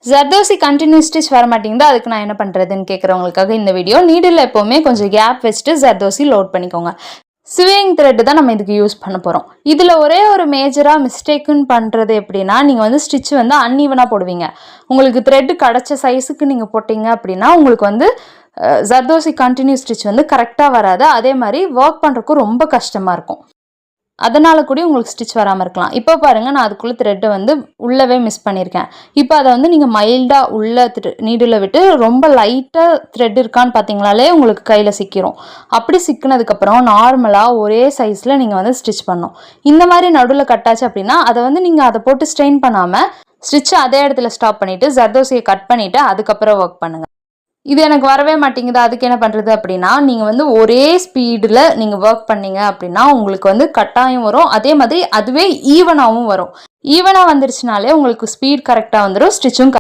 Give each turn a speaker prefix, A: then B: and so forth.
A: Zardozi continue stitch வர மாட்டேங்குது, அதுக்கு நான் என்ன பண்ணுறதுன்னு கேட்குறவங்களுக்காக இந்த வீடியோ. நீடில் எப்போவுமே கொஞ்சம் கேப் வச்சுட்டு ஜர்தோசி லோட் பண்ணிக்கோங்க. ஸ்விஙிங் த்ரெட்டு தான் நம்ம இதுக்கு யூஸ் பண்ண போகிறோம். இதில் ஒரே ஒரு மேஜராக மிஸ்டேக்குன்னு பண்ணுறது எப்படின்னா, நீங்கள் வந்து ஸ்டிச் வந்து அன்ஈவனாக போடுவீங்க. உங்களுக்கு த்ரெட்டு கிடச்ச சைஸுக்கு நீங்கள் போட்டிங்க அப்படின்னா உங்களுக்கு வந்து ஜர்தோசி கண்டினியூ ஸ்டிச் வந்து கரெக்டாக வராது. அதே மாதிரி ஒர்க் பண்ணுறதுக்கும் ரொம்ப கஷ்டமாக இருக்கும். அதனால கூட உங்களுக்கு ஸ்டிச் வராமல் இருக்கலாம். இப்போ பாருங்கள், நான் அதுக்குள்ளே த்ரெட்டை வந்து உள்ளவே மிஸ் பண்ணியிருக்கேன். இப்போ அதை வந்து நீங்கள் மைல்டாக உள்ள நீடில் விட்டு ரொம்ப லைட்டாக த்ரெட் இருக்கான்னு பார்த்தீங்களாலே உங்களுக்கு கையில் சிக்கிரும். அப்படி சிக்கினதுக்கப்புறம் நார்மலாக ஒரே சைஸில் நீங்கள் வந்து ஸ்டிச் பண்ணணும். இந்த மாதிரி நடுவில் கட்டாச்சு அப்படின்னா அதை வந்து நீங்கள் அதை போட்டு ஸ்ட்ரெயின் பண்ணாமல் ஸ்டிச்சை அதே இடத்துல ஸ்டாப் பண்ணிவிட்டு ஜர்தோசியை கட் பண்ணிவிட்டு அதுக்கப்புறம் ஒர்க் பண்ணுங்கள். இது எனக்கு வரவே மாட்டேங்குது, அதுக்கு என்ன பண்ணுறது அப்படின்னா, நீங்கள் வந்து ஒரே ஸ்பீடில் நீங்கள் ஒர்க் பண்ணீங்க அப்படின்னா உங்களுக்கு வந்து கட்டாயம் வரும். அதே மாதிரி அதுவே ஈவனாகவும் வரும். ஈவனாக வந்துருச்சுனாலே உங்களுக்கு ஸ்பீட் கரெக்டாக வந்துடும், ஸ்டிச்சும்